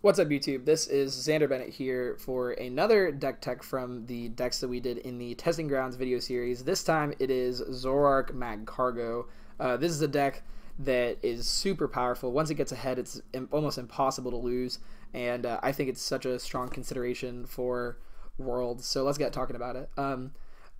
What's up, YouTube? This is Xander Bennett here for another deck tech from the decks that we did in the Testing Grounds video series. This time it is Zoroark Magcargo. This is a deck that is super powerful. Once it gets ahead, it's almost impossible to lose, and I think it's such a strong consideration for Worlds. So let's get talking about it.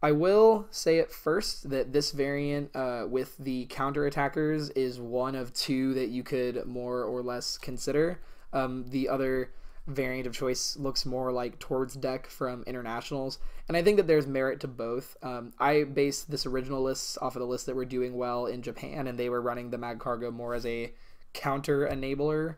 I will say at first that this variant with the counter attackers is one of two that you could more or less consider. The other variant of choice looks more like towards deck from internationals, and I think that there's merit to both. I based this original list off of the list that were doing well in Japan, and they were running the Magcargo more as a counter enabler,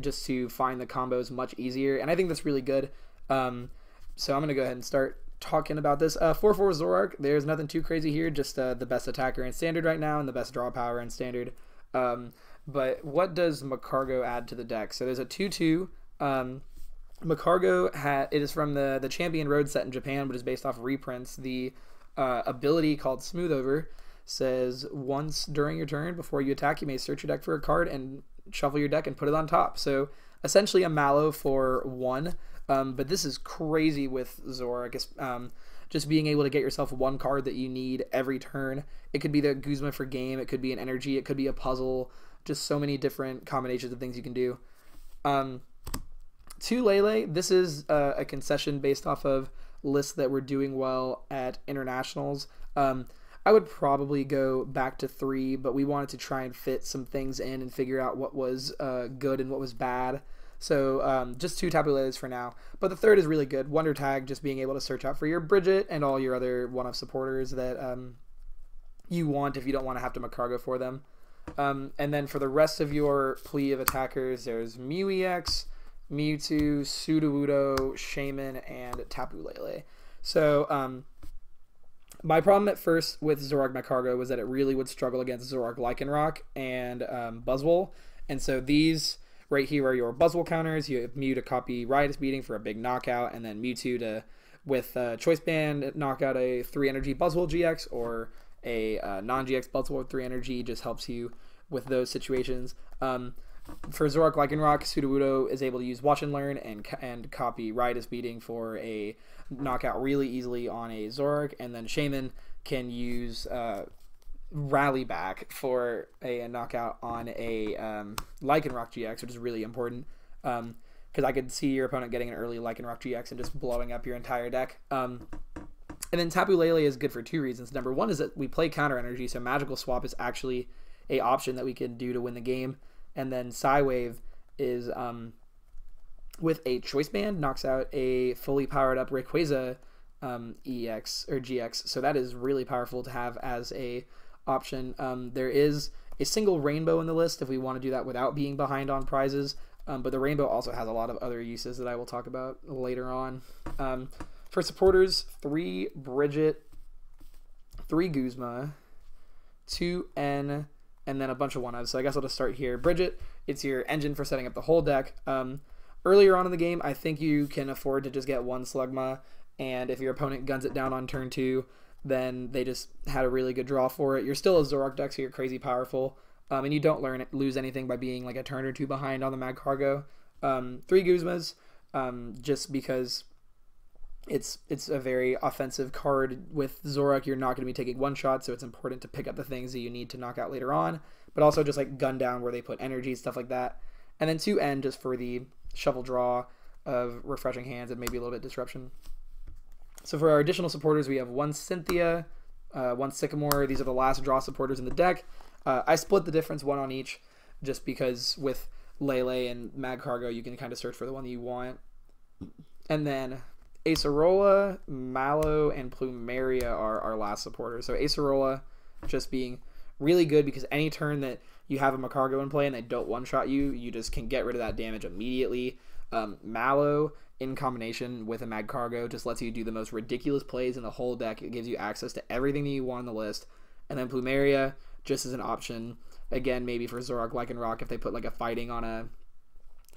just to find the combos much easier, and I think that's really good. So I'm going to go ahead and start talking about this. 4-4 Zoroark, there's nothing too crazy here, just the best attacker in Standard right now and the best draw power in Standard. But what does Magcargo add to the deck? So there's a 2-2. Magcargo, it is from the Champion Road set in Japan, but is based off reprints. The ability called Smooth Over says once during your turn, before you attack, you may search your deck for a card and shuffle your deck and put it on top. So essentially a Mallow for 1. But this is crazy with Zoroark. Just being able to get yourself one card that you need every turn. It could be the Guzma for game, it could be an energy, it could be a puzzle, just so many different combinations of things you can do. 2 Lele, this is a concession based off of lists that were doing well at internationals. I would probably go back to 3, but we wanted to try and fit some things in and figure out what was good and what was bad. So just 2 Tapu Leles for now. But the third is really good. Wonder Tag, just being able to search out for your Bridget and all your other one-off supporters that you want if you don't want to have to Magcargo for them. And then for the rest of your plea of attackers, there's Mew EX, Mewtwo, Sudowoodo, Shaman, and Tapu Lele. So my problem at first with Zoroark Magcargo was that it really would struggle against Zoroark Lycanroc and Buzzwole. And so these right here are your Buzzwole counters. You have Mew to copy Riotous Beating for a big knockout, and then Mewtwo to, with Choice Band, knock out a 3 energy Buzzwole GX, or a non-GX Buzzwole with 3 energy, just helps you with those situations. For Zoroark Lycanroc, Sudowoodo is able to use Watch and Learn and copy Riotous Beating for a knockout really easily on a Zoroark, and then Shaman can use Rally Back for a knockout on a Lycanroc GX, which is really important, because I could see your opponent getting an early Lycanroc GX and just blowing up your entire deck. And then Tapu Lele is good for 2 reasons. Number 1 is that we play counter energy, so Magical Swap is actually a option that we can do to win the game. And then Psywave is, with a Choice Band, knocks out a fully powered up Rayquaza EX or GX. So that is really powerful to have as a option. There is a single Rainbow in the list if we want to do that without being behind on prizes. But the Rainbow also has a lot of other uses that I will talk about later on. For supporters, 3 Bridget, 3 Guzma, 2 N, and then a bunch of one-ofs. So I guess I'll just start here. Bridget, it's your engine for setting up the whole deck. Earlier on in the game, I think you can afford to just get 1 Slugma, and if your opponent guns it down on turn 2, then they just had a really good draw for it. You're still a Zoroark deck, so you're crazy powerful, and you don't lose anything by being like a turn or 2 behind on the Magcargo. 3 Guzmas, just because it's a very offensive card. With Zoroark, you're not going to be taking one shot, so it's important to pick up the things that you need to knock out later on, but also just like gun down where they put energy, stuff like that. And then 2 N just for the shuffle draw of refreshing hands and maybe a little bit disruption. So for our additional supporters, we have 1 Cynthia, 1 Sycamore. These are the last draw supporters in the deck. I split the difference 1 on each, just because with Lele and Magcargo, you can kind of search for the one that you want. And then Acerola, Mallow, and Plumeria are our last supporters. So Acerola just being really good because any turn that you have a Magcargo in play and they don't one-shot you, you just can get rid of that damage immediately. Mallow, in combination with a Magcargo, just lets you do the most ridiculous plays in the whole deck. It gives you access to everything that you want on the list. And then Plumeria, just as an option, again, maybe for Zoroark Lycanroc, if they put like a fighting on a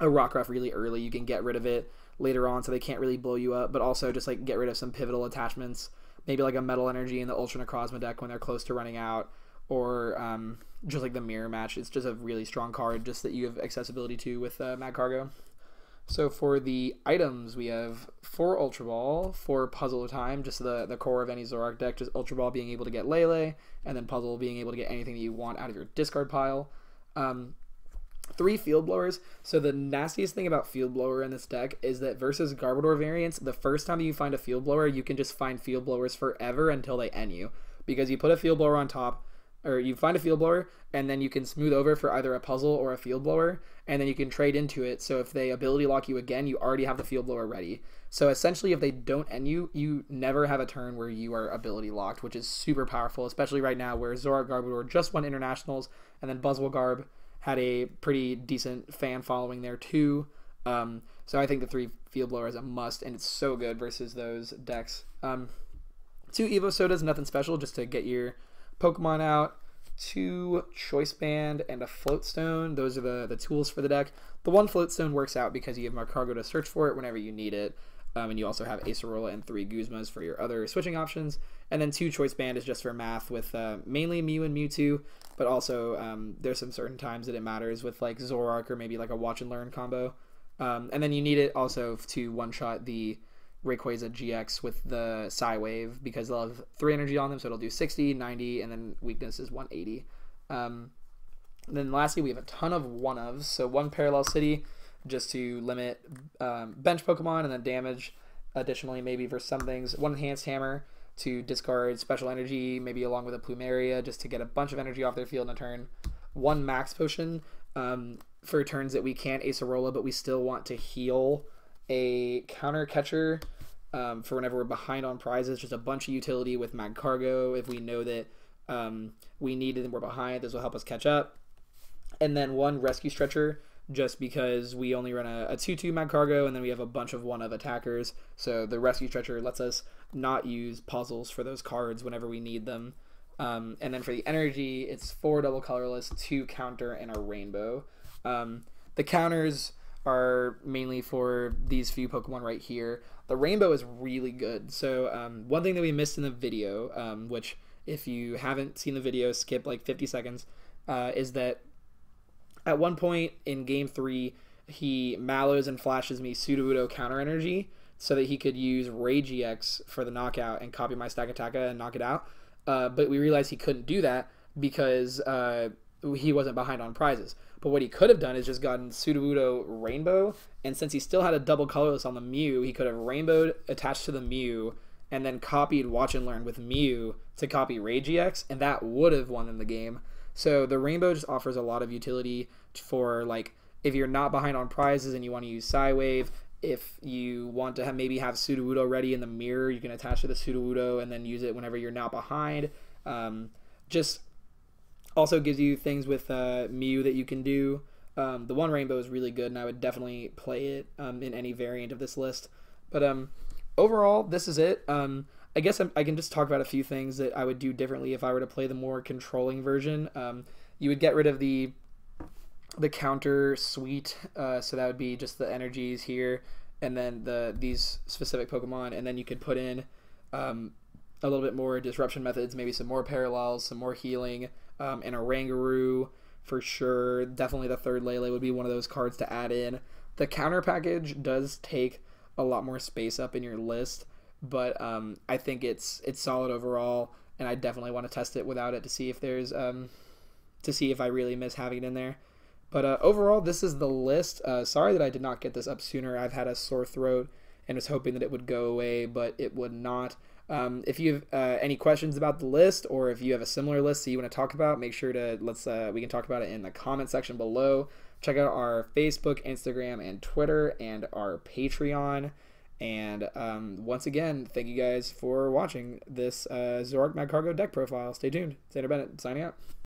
Rockruff really early, you can get rid of it later on so they can't really blow you up, but also just like get rid of some pivotal attachments, maybe like a Metal Energy in the Ultra Necrozma deck when they're close to running out, or just like the Mirror Match. It's just a really strong card just that you have accessibility to with Magcargo. So for the items, we have 4 Ultra Ball, 4 Puzzle Time, just the core of any Zoroark deck, just Ultra Ball being able to get Lele, and then Puzzle being able to get anything that you want out of your discard pile. 3 Field Blowers. So the nastiest thing about Field Blower in this deck is that versus Garbodor variants, the first time you find a Field Blower, you can just find Field Blowers forever until they end you. Because you put a Field Blower on top, or you find a Field Blower, and then you can smooth over for either a Puzzle or a Field Blower, and then you can trade into it. So if they ability lock you again, you already have the Field Blower ready. So essentially, if they don't end you, you never have a turn where you are ability locked, which is super powerful, especially right now where Zoroark Garbodor just won Internationals, and then Buzzwole Garb had a pretty decent fan following there too. So I think the 3 Field Blower is a must, and it's so good versus those decks. 2 Evo Sodas, nothing special, just to get your Pokemon out. 2 Choice Band and a Float Stone. Those are the tools for the deck. The 1 Float Stone works out because you have Magcargo to search for it whenever you need it. And you also have Acerola and 3 Guzmas for your other switching options. And then 2 Choice Band is just for math with mainly Mew and Mewtwo, but also there's some certain times that it matters with like Zoroark or maybe like a Watch and Learn combo. And then you need it also to one-shot the Rayquaza GX with the Psy Wave because they'll have 3 energy on them, so it'll do 60, 90, and then weakness is 180. Then lastly, we have a ton of one-ofs. So 1 Parallel City just to limit bench Pokemon and then damage additionally maybe for some things. 1 Enhanced Hammer to discard special energy, maybe along with a Plumeria just to get a bunch of energy off their field in a turn. 1 Max Potion for turns that we can't Acerola, but we still want to heal a counter catcher for whenever we're behind on prizes. Just a bunch of utility with Magcargo if we know that we need it and we're behind. This will help us catch up. And then 1 Rescue Stretcher just because we only run a 2-2 Magcargo and then we have a bunch of one-of attackers. So the Rescue Stretcher lets us not use puzzles for those cards whenever we need them. And then for the energy, it's 4 double colorless, 2 counter, and a rainbow. The counters are mainly for these few Pokemon right here. The rainbow is really good. So one thing that we missed in the video, which if you haven't seen the video, skip like 50 seconds, is that at one point in Game 3, he mallows and flashes me Sudowoodo counter energy so that he could use Ray GX for the knockout and copy my Stakataka and knock it out. But we realized he couldn't do that because he wasn't behind on prizes. But what he could have done is just gotten Sudowoodo Rainbow, and since he still had a double colorless on the Mew, he could have Rainbowed attached to the Mew and then copied Watch and Learn with Mew to copy Ray GX, and that would have won them the game. So the Rainbow just offers a lot of utility for, like, if you're not behind on prizes and you want to use Psy Wave, if you want to maybe have Sudowoodo ready in the mirror, you can attach to the Sudowoodo and then use it whenever you're not behind. Just also gives you things with Mew that you can do. The 1 Rainbow is really good, and I would definitely play it in any variant of this list. But overall, this is it. I guess I can just talk about a few things that I would do differently if I were to play the more controlling version. You would get rid of the counter suite, so that would be just the energies here, and then these specific Pokemon, and then you could put in a little bit more disruption methods, maybe some more parallels, some more healing, and a Rangaroo for sure. Definitely the 3rd Lele would be one of those cards to add in. The counter package does take a lot more space up in your list, but I think it's solid overall, and I definitely want to test it without it to see if there's to see if I really miss having it in there. But overall, this is the list. Sorry that I did not get this up sooner. I've had a sore throat and was hoping that it would go away, but it would not. If you have any questions about the list, or if you have a similar list that you want to talk about, make sure to we can talk about it in the comment section below. Check out our Facebook, Instagram, and Twitter, and our Patreon. And once again, thank you guys for watching this Zoroark Magcargo deck profile. Stay tuned. Xander Bennett signing out.